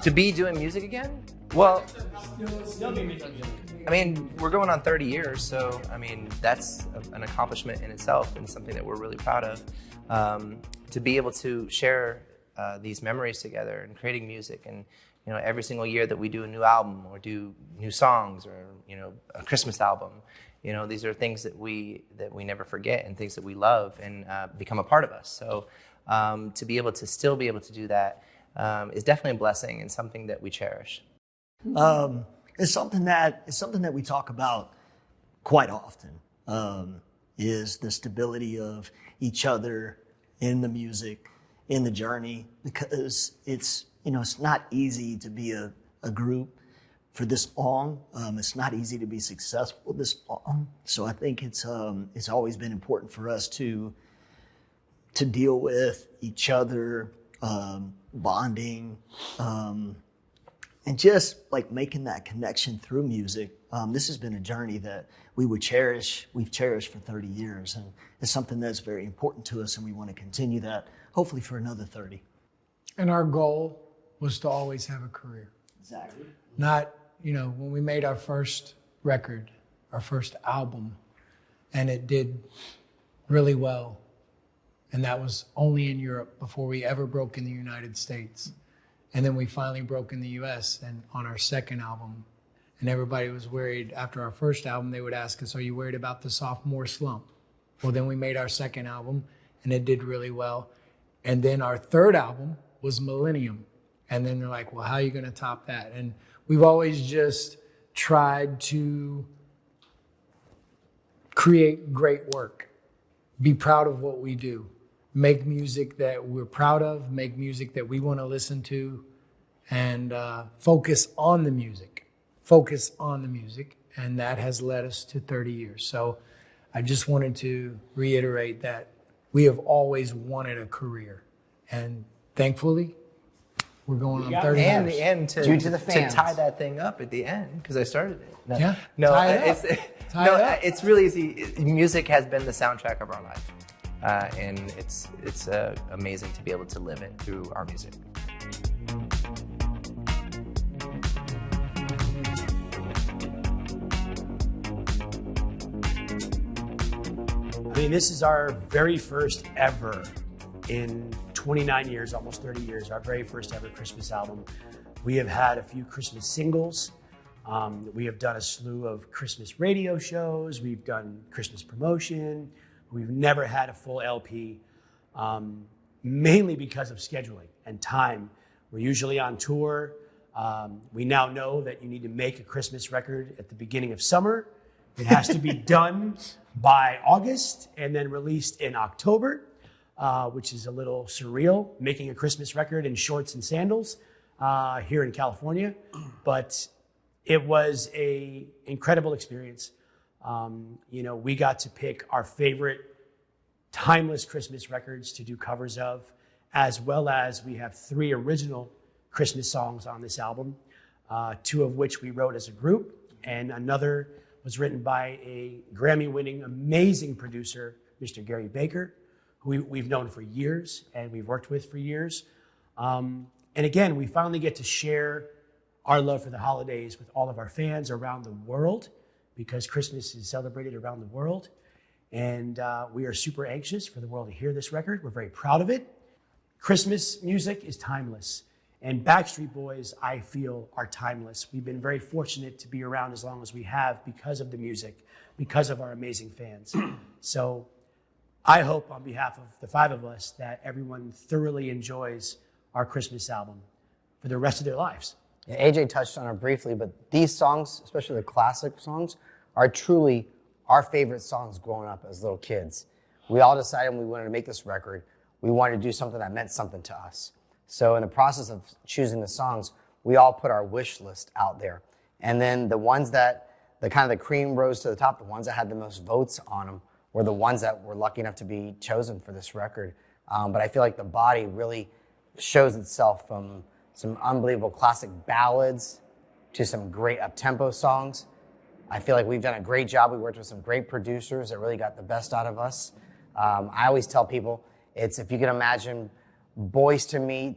To be doing music again? Well, I mean, we're going on 30 years, so I mean, that's an accomplishment in itself and something that we're really proud of. To be able to share these memories together and creating music, and every single year that we do a new album or do new songs or a Christmas album, these are things that we never forget and things that we love and become a part of us. So to be able to still be able to do that is definitely a blessing and something that we cherish. It's something that we talk about quite often. Is the stability of each other in the music, in the journey, because it's not easy to be a group for this long. It's not easy to be successful this long. So I think it's always been important for us to deal with each other, bonding, and just like making that connection through music. This has been a journey that we've cherished for 30 years, and it's something that's very important to us, and we want to continue that, hopefully for another 30. And our goal was to always have a career. Exactly. Not, when we made our first record, our first album, and it did really well, and that was only in Europe before we ever broke in the United States. And then we finally broke in the US and on our second album. And everybody was worried after our first album, they would ask us, are you worried about the sophomore slump? Well, then we made our second album and it did really well. And then our third album was Millennium. And then they're like, well, how are you going to top that? And we've always just tried to create great work, be proud of what we do, make music that we're proud of, make music that we want to listen to, and focus on the music. And that has led us to 30 years. So I just wanted to reiterate that we have always wanted a career. And thankfully, we're going on 30 years. And to tie that thing up at the end, because I started it. It's really easy. Music has been the soundtrack of our life. And it's amazing to be able to live it through our music. I mean, this is our very first ever in 29 years, almost 30 years, our very first ever Christmas album. We have had a few Christmas singles. We have done a slew of Christmas radio shows. We've done Christmas promotion. We've never had a full LP, mainly because of scheduling and time. We're usually on tour. We now know that you need to make a Christmas record at the beginning of summer. It has to be done by August and then released in October, which is a little surreal, making a Christmas record in shorts and sandals here in California. But it was an incredible experience. We got to pick our favorite timeless Christmas records to do covers of, as well as we have 3 original Christmas songs on this album, 2 of which we wrote as a group, and another was written by a Grammy-winning, amazing producer, Mr. Gary Baker, who we've known for years and we've worked with for years. And again, we finally get to share our love for the holidays with all of our fans around the world, because Christmas is celebrated around the world. And we are super anxious for the world to hear this record. We're very proud of it. Christmas music is timeless. And Backstreet Boys, I feel, are timeless. We've been very fortunate to be around as long as we have because of the music, because of our amazing fans. So I hope on behalf of the 5 of us that everyone thoroughly enjoys our Christmas album for the rest of their lives. Yeah, AJ touched on it briefly, but these songs, especially the classic songs, are truly our favorite songs growing up as little kids. We all decided when we wanted to make this record, we wanted to do something that meant something to us. So in the process of choosing the songs, we all put our wish list out there. And then the ones that, the cream rose to the top, the ones that had the most votes on them were the ones that were lucky enough to be chosen for this record. But I feel like the body really shows itself from some unbelievable classic ballads to some great up-tempo songs. I feel like we've done a great job. We worked with some great producers that really got the best out of us. I always tell people, it's if you can imagine Boys to Men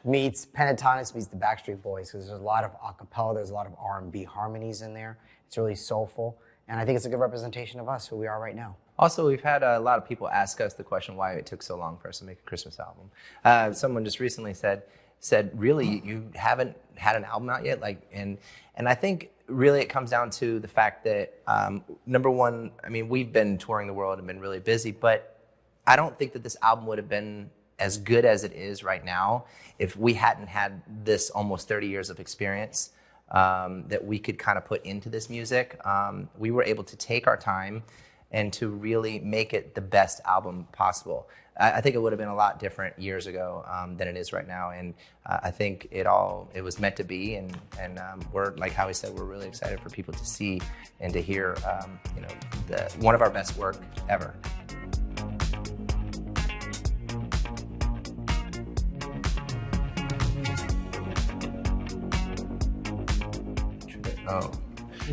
meets Pentatonics meets the Backstreet Boys, because there's a lot of a cappella, there's a lot of R&B harmonies in there. It's really soulful, and I think it's a good representation of us, who we are right now. Also, we've had a lot of people ask us the question why it took so long for us to make a Christmas album. Someone just recently said, really, you haven't had an album out yet? And I think really it comes down to the fact that, number one, I mean, we've been touring the world and been really busy, but I don't think that this album would have been as good as it is right now if we hadn't had this almost 30 years of experience that we could kind of put into this music. We were able to take our time and to really make it the best album possible. I think it would have been a lot different years ago than it is right now, and I think it was meant to be, and we're, like Howie said, we're really excited for people to see and to hear one of our best work ever. Oh,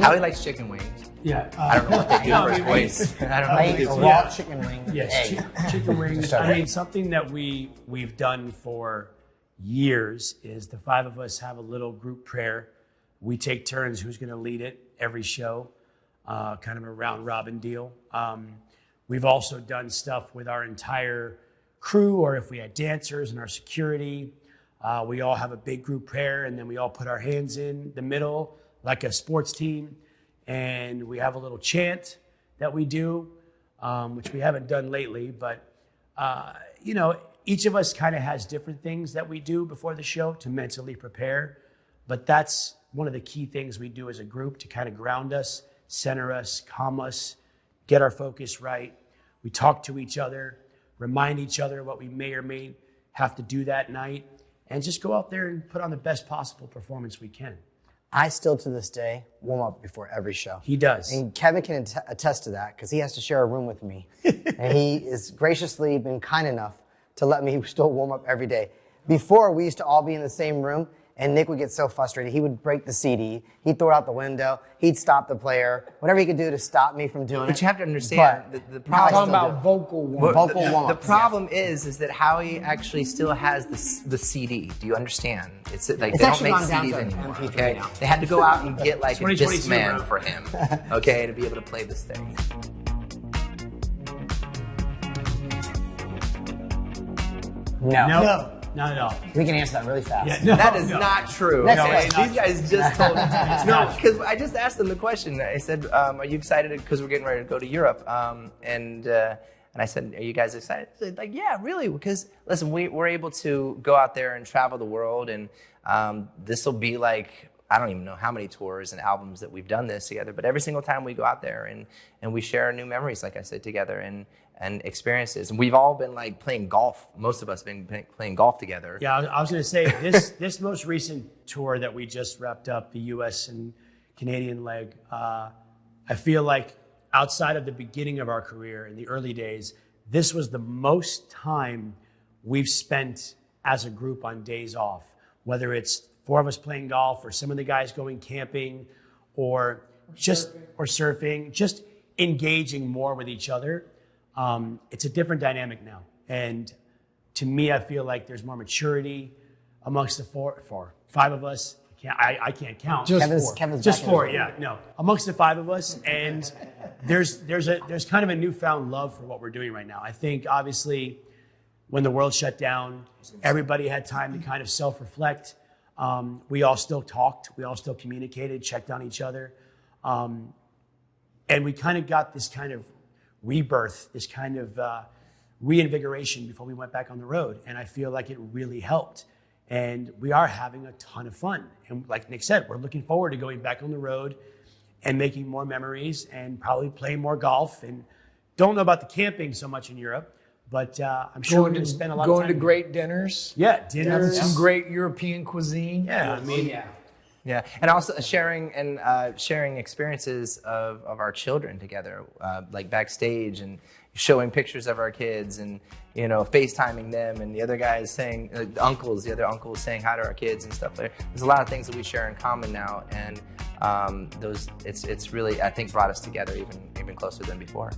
Howie likes chicken wings. Yeah. I don't know what they do for his voice. I don't know I what they eat a do. raw chicken wing. Yes, chicken wings. I mean, something that we've done for years is the five of us have a little group prayer. We take turns who's going to lead it every show, kind of a round robin deal. We've also done stuff with our entire crew, or if we had dancers and our security, we all have a big group prayer, and then we all put our hands in the middle like a sports team, and we have a little chant that we do, which we haven't done lately, but each of us kind of has different things that we do before the show to mentally prepare, but that's one of the key things we do as a group to kind of ground us, center us, calm us, get our focus right. We talk to each other, remind each other what we may or may have to do that night, and just go out there and put on the best possible performance we can. I still, to this day, warm up before every show. He does. And Kevin can attest to that, because he has to share a room with me. And he has graciously been kind enough to let me still warm up every day. Before, we used to all be in the same room, and Nick would get so frustrated. He would break the CD. He'd throw it out the window. He'd stop the player. Whatever he could do to stop me from doing it. But you have to understand, the problem... Talking about vocal warm-up. The problem is that Howie actually still has the CD. Do you understand? It's like they don't make CDs anymore. Okay, they had to go out and get like a Discman for him, okay, to be able to play this thing. No. Not at all. We can answer that really fast. Yeah, That is not true. Next Okay? question. These guys just told me. No, because I just asked them the question. I said, are you excited because we're getting ready to go to Europe? And I said, are you guys excited? They said, like, yeah, really. Because, listen, we're able to go out there and travel the world. And this will be like, I don't even know how many tours and albums that we've done this together. But every single time we go out there and we share new memories, like I said, together and experiences. And we've all been like playing golf. Most of us have been playing golf together. Yeah, I was going to say, this most recent tour that we just wrapped up, the U.S. and Canadian leg, I feel like outside of the beginning of our career in the early days, this was the most time we've spent as a group on days off, whether it's four of us playing golf or some of the guys going camping or surfing, just engaging more with each other. It's a different dynamic now. And to me, I feel like there's more maturity amongst the five of us. I can't count. Kevin's just back four, in. yeah. No. Amongst the five of us. And there's kind of a newfound love for what we're doing right now. I think obviously when the world shut down, everybody had time to kind of self-reflect. We all still talked. We all still communicated, checked on each other. And we kind of got this kind of rebirth, this kind of reinvigoration before we went back on the road. And I feel like it really helped. And we are having a ton of fun. And like Nick said, we're looking forward to going back on the road and making more memories and probably playing more golf. And don't know about the camping so much in Europe, but I'm sure we're going to spend a lot of time. Going to great dinners. Yeah, dinners. Some great European cuisine. Yeah, I mean, Yeah, and also sharing experiences of our children together, like backstage and showing pictures of our kids and FaceTiming them and the other guys saying, the other uncles saying hi to our kids and stuff. There's a lot of things that we share in common now, and it's really, I think, brought us together even closer than before.